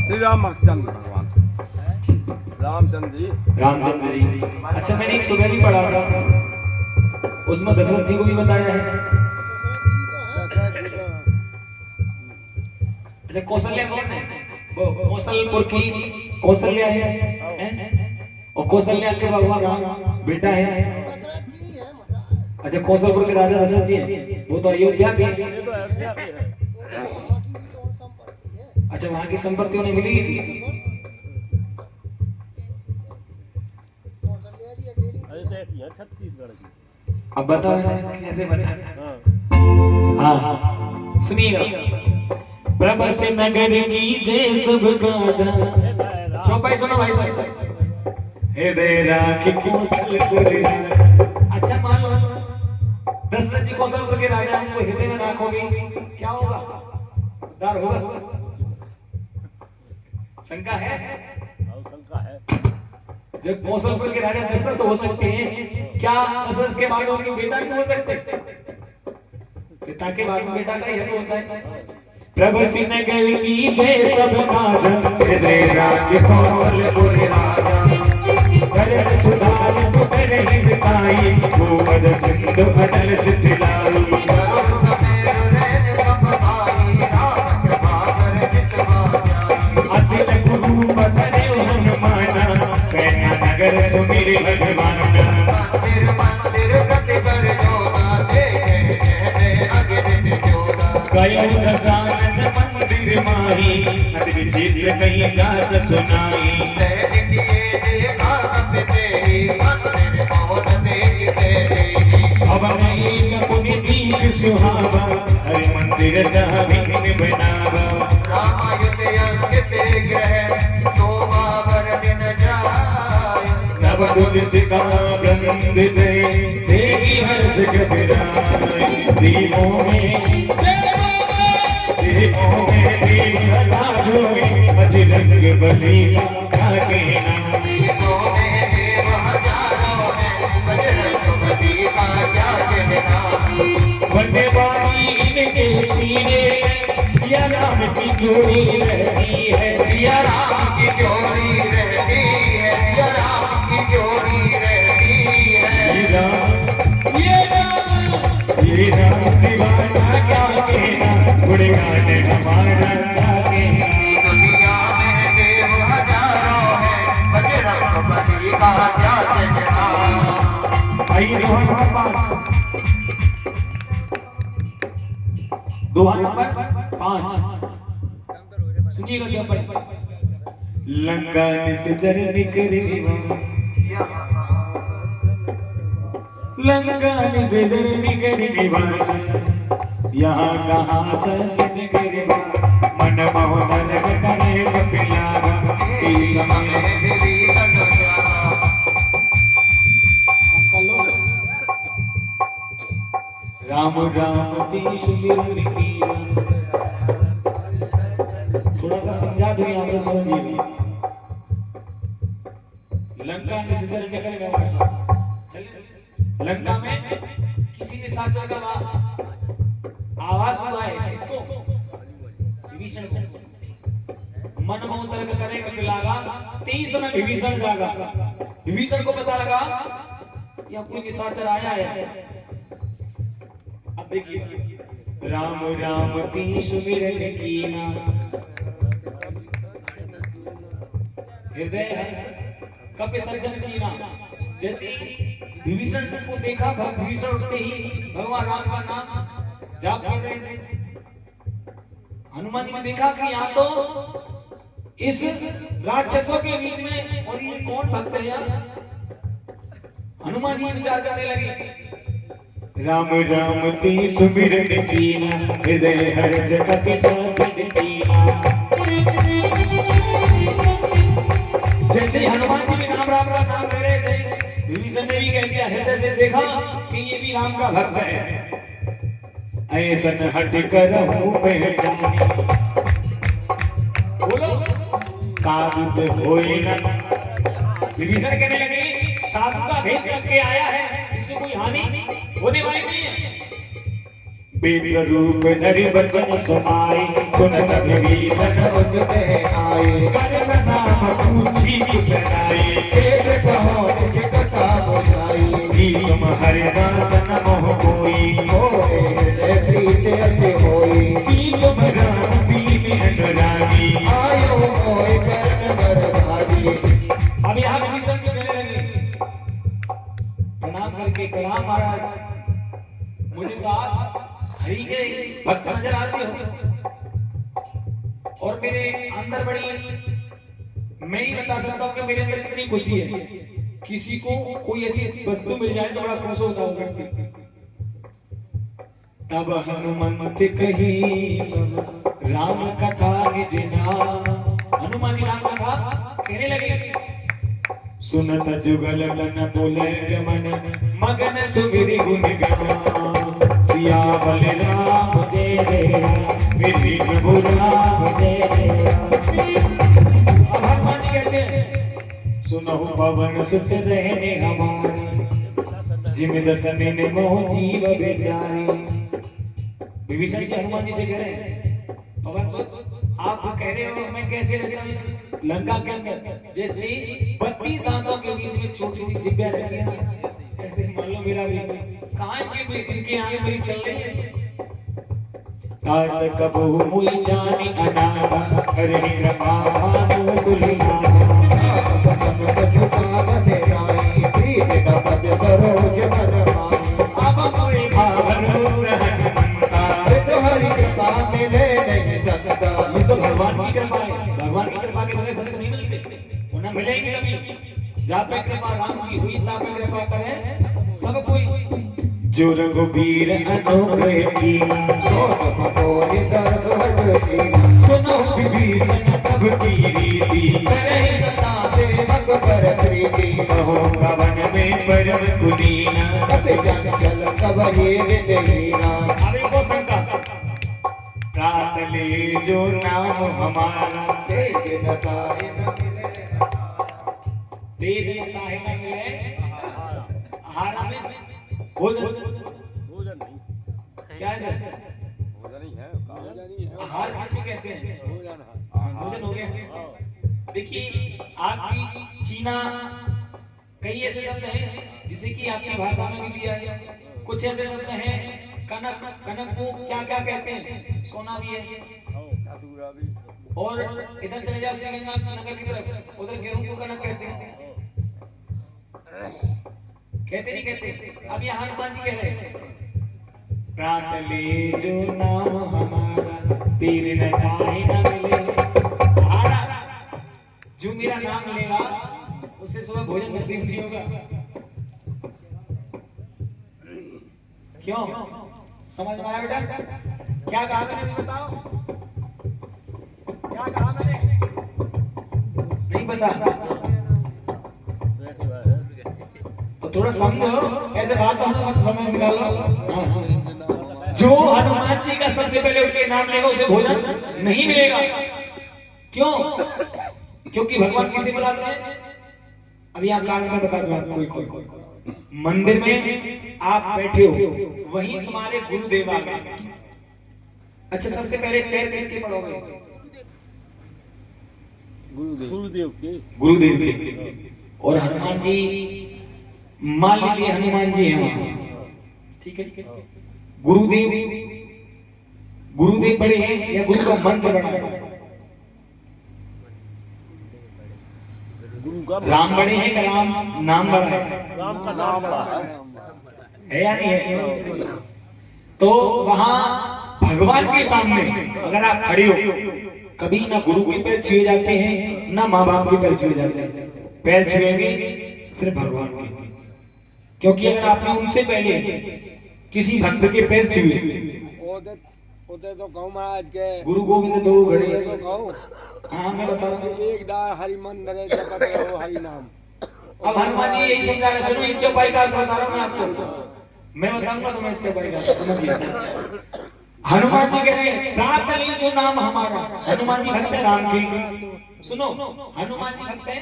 श्री रामचंद्र भगवान, रामचंद्र जी। रामचंद्र जी। अच्छा, मैंने एक सुबह भी पढ़ा था, उसमें दशरथ जी को भी बताया है। अच्छा, कौशल्या कौन है? वो कौशलपुर की कौशल्या है? और कौशल्या के भगवान राम बेटा है। अच्छा, कौशलपुर के राजा दशरथ जी हैं, वो तो अयोध्या के। अच्छा, वहां की संपत्ति उन्हें मिली थी। छत्तीसगढ़ की। अब बताओ कैसे बता। हाँ, सुनिएगा। प्रभस नगर की जय सब काजा। चौपाई सुनो भाई साहब। हृदय राखी कौशलपुर। अच्छा, मान लो दशरथ जी कौशलपुर के राजा, हमको हृदय में राखोगे, क्या होगा? उद्धार होगा? शंका है? शंका है। जब कौशलपुर के राजा दशरथ हो सकते हैं, क्या दशरथ के बाद उनके बेटा नहीं हो सकते? पिता के बाद में बेटा का ही हक होता है। प्रभस नगर की जय सब काजा, हृदय राखी कौशलपुर राजा। करन सुधार कर ही बिताई, गोमद सिंधु अटल सिद्धिलाई। असिल गुरु बदने हनुमाना, कहना नगर सुमिर भगवाना। मंदिर मंदिर गति कर जोदा, देखे अगित जोदा। कयो दसानन मंदिर माही, अति विचित्र कहीं जात सुनाई। अब एक पुण्य दीप सुहावा, हरि मंदिर जहाँ विघ्न बनावा। रामायण अंकित ग्रह, शोभा वर दिन जाय। नव तुलसिका वृंद दे, देगी हर जग बिराय। दीपों में दीप लगा जोई, बजरंग बली का कहना। दीपों में देव हजारों हैं, बजरंग बली का क्या कहना। बनवारी इनके सीने, सिया राम की जोड़ी रहती है। सिया राम की जोड़ी रहती है, सिया राम की जोड़ी रहती है। ये राम दीवाना क्या कहना, गुणगान हमारा क्या कहना। दुनिया में देव हजारों हैं, बजरंग बली का क्या कहना। दोहा नंबर 5 सुनिएगा जब लंका निश्चर निकरे निवास। लंका निश्चर निकरे निवास, यहाँ कहाँ सचित करे। मन मोहन करे कपिलावा, इस समय राम राम तीस मिलन की। थोड़ा सा समझा दो यहाँ पर, समझिए। लंका निश्चर निकले लंका में किसी निशाचर का आवाज हुआ है। किसको? विभीषण को। मन मोहन करे कपिलावा, 23 समय विभीषण जागा। विभीषण को पता लगा या कोई निशाचर आया है। अब देखिए, राम राम तीस मिलन कीना, हृदय हर्ष कपि सज्जन चीना। जैसे विभीषण को देखा, विभीषण उठते ही भगवान राम का नाम जाप कर रहे थे। हनुमान जी ने देखा कि यहाँ तो इस राक्षसों के बीच में, और ये कौन भक्त है यार। हनुमान जी विचार करने लगे, राम राम तीस मिलन कीना, हृदय हर्ष कपि सज्जन चीना। जैसे हनुमान जी भी राम राम का नाम ले रहे थे, विभीषण ने भी कह दिया, हृदय से देखा कि ये भी राम का भक्त है। ऐसन हट कर पहचानी, बोलो साधु होए न। विभीषण कहने लगे, साधु का भेद करके आया है, इससे कोई हानि होने वाली नहीं है। बेट रूप धरि बचन सुनाई, सुनत विभीषण उचित है आए। होई होए हृदय प्रीत अति होई की तो भगवान पी में अनुरागी आयो मोय करण बरधारी। अब यहाँ विभीषण से कहने लगे प्रणाम करके प्रणाम महाराज, मुझे तो आप हरि के भक्त नजर आते हो और मेरे अंदर बड़ी, मैं ही बता सकता हूँ कि मेरे अंदर कितनी खुशी है। किसी को कोई ऐसी वस्तु मिल जाए तो बड़ा खुश होता हो व्यक्ति। तब हनुमंत कही राम कथा निज नाम, हनुमान जी राम कथा कहने लगे। सुनत जुगल तन बोले मन मगन सुमिरि गुण गान, सियावल राम जय जय राम, मेरे प्रभु राम जय जय राम। अब हनुमान जी कहते हैं सुनहु पवन सुत रहने हमारे, जिम दस दिन मोह जीव बेचारे। विभीषण जी हनुमान जी से कह रहे हैं पवन सुत आप कह रहे हो मैं कैसे रहता हूँ इस लंका के अंदर, जैसे 32 दांतों के बीच में छोटी सी जिब्या रहती है ना, ऐसे मान लो मेरा भी कहाँ इनकी आंखें मेरी चल रही है। तात कबहु मुई जानी अनाथा, करे कृपा भानु कुलीना, कछु सावधे नाई प्रीत कपट सरोज मन माई। अब कोई भावनो हनुमंता, तो हरि कृपा मिले नहीं सकता। ये तो भगवान की कृपा है, भगवान की कृपा के बगैर संत नहीं मिलते, उन्हें मिलेंगे कभी। जहाँ पे कृपा राम की हुई तहाँ पे कृपा करे सब कोई। जो रघुबीर अनुग्रह कीना, सोच पकोरी दर्द हटती। सुनो विभीषण प्रभु की रीति, करे सदा सेवक पर प्रीति। कहो कवन में परम कुलीना, कपि चंचल कवहि विदहीना। अब इनको शंका, प्रात ले जो नाम हमारा, तेज नताहि न मिले। तेज नताहि न मिले, आहार में भोजन भोजन नहीं, क्या है? भोजन ही है, भोजन ही है, आहार किसे कहते हैं? भोजन है, भोजन हो गया। देखिए आपकी चीना कई ऐसे शब्द हैं जिसे कि आपकी भाषा में भी दिया है, कुछ ऐसे शब्द हैं कनक, कनक को क्या क्या कहते हैं? सोना भी है। और इधर चले जाओ श्रीगंगा नगर की तरफ, उधर गेहूं को कनक कहते हैं, कहते नहीं कहते? अब यहाँ हनुमान जी कह रहे हैं प्रात ले जो नाम हमारा, तेरे नताहि न मिले। जो मेरा नाम लेगा उसे सुबह भोजन नसीब नहीं होगा। क्यों? समझ में आया बेटा? क्या कहा मैंने, बताओ क्या कहा मैंने? नहीं पता तो थोड़ा समझो, ऐसे बात तो हमें मत समझ निकालो। जो हनुमान जी का सबसे पहले उठ के नाम लेगा उसे भोजन नहीं मिलेगा। क्यों? क्योंकि भगवान किसे बुलाते हैं? अब यहाँ कारण में बता दूं आपको। कोई मंदिर में आप बैठे हो, वहीं तुम्हारे गुरुदेव आ गए। अच्छा, सबसे पहले पैर किसके पड़ोगे? गुरुदेव के, गुरुदेव के। और हनुमान जी, मान लीजिए हनुमान जी हैं वहां, ठीक है? गुरुदेव, गुरुदेव बड़े हैं या गुरु का मंत्र बड़ा है? गुरु का राम बड़े हैं या राम नाम बड़ा है? राम का नाम बड़ा है या नहीं है? तो वहां भगवान के सामने अगर आप खड़े हो, कभी ना गुरु के पैर छुए जाते हैं ना माँ बाप के पैर छुए जाते हैं, पैर छुएंगे सिर्फ भगवान के। क्योंकि अगर आपने उनसे पहले किसी भक्त के पैर छुए, उते तो कहूँ महाराज के गुरु गोविंद दो घड़े, तो कहूँ हाँ मैं बता रहा हूँ। एक दार हरि मंदिर है, जपत रहो हरि नाम। अब हनुमान जी यही समझा रहे, सुनो इस चौपाई का अर्थ बता रहा हूँ मैं आपको, मैं बताऊंगा तो मैं इस चौपाई का अर्थ समझिए। हनुमान जी कह रहे प्रात ले जो नाम हमारा, हनुमान जी भक्त है राम की। सुनो, हनुमान जी भक्त है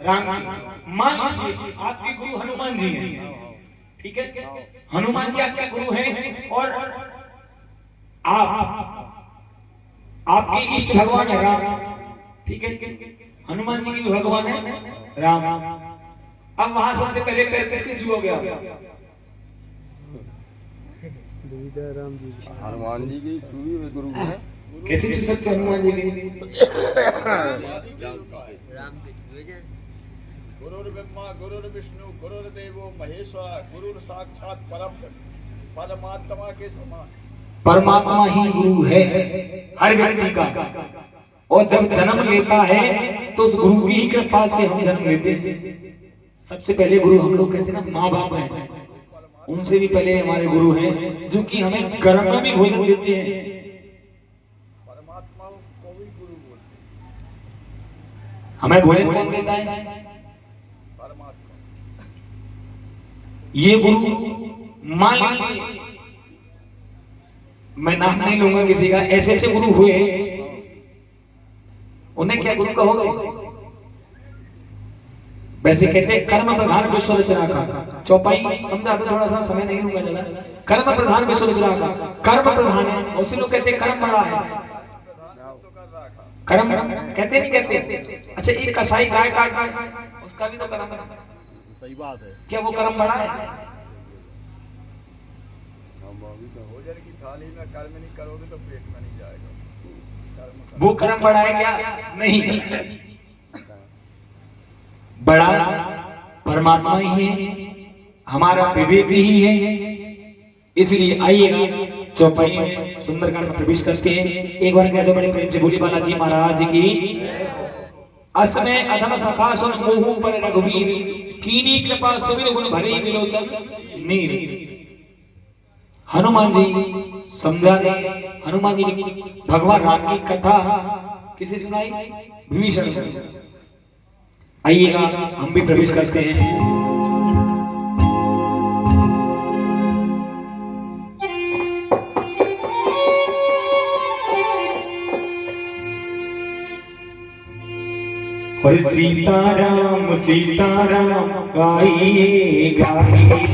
राम की। मान लीजिए आपके गुरु हनुमान जी हैं, ठीक है? हनुमान जी आपके गुरु हैं और आपके इष्ट भगवान है राम, ठीक है? हनुमान जी की भी भगवान है राम। अब वहां सबसे पहले पैर किसके छुआ गया? हनुमान जी की छुई हुई गुरु है। कैसे छू सकते हनुमान जी की? गुरुर्ब्रह्मा गुरुर्विष्णु गुरुर्देवो महेश्वर गुरुर साक्षात परमात्मा के समान। परमात्मा ही गुरु है हर व्यक्ति का, और जब जन्म लेता है तो उस गुरु की ही कृपा से हम जन्म लेते हैं। सबसे पहले गुरु हम लोग कहते हैं ना माँ बाप है, उनसे भी पहले हमारे गुरु हैं जो कि हमें गर्भ में भी भोजन देते हैं। परमात्मा को भी गुरु बोलते हैं। हमें भोजन कौन देता है? परमात्मा। ये गुरु मान लीजिए, मैं नाम नहीं लूंगा किसी का, ऐसे ऐसे गुरु हुए, उन्हें क्या गुरु कहोगे? वैसे कहते हैं कर्म प्रधान विश्व रचना का। चौपाई समझा दो थोड़ा सा, समय नहीं लूंगा ज्यादा। कर्म प्रधान विश्व रचना का, कर्म प्रधान है, उसे लोग कहते हैं कर्म बड़ा है। कर्म कहते नहीं कहते? अच्छा, एक कसाई गाय काट उसका भी तो कर्म है। सही बात है। क्या वो कर्म बड़ा है? भोजन की थाली में कर्म नहीं करोगे तो पेट में नहीं जाएगा। वो कर्म बड़ा है क्या? नहीं, बड़ा परमात्मा ही है, हमारा विवेक ही है। इसलिए आइएगा चौपाई में सुंदरकांड में प्रवेश करके एक बार कह दो बड़े प्रेम से, बोली बालाजी महाराज की। असमय अधम सखा सुन मोहु पर रघुवीर, कीनी कृपा सुमिर गुण भरे विलोचन नीर। हनुमान जी समझा गए। हनुमान जी ने भगवान राम की कथा किसे सुनाई? विभीषण को। आइएगा हम भी प्रवेश करते हैं। और सीताराम सीताराम गाइए गाइए,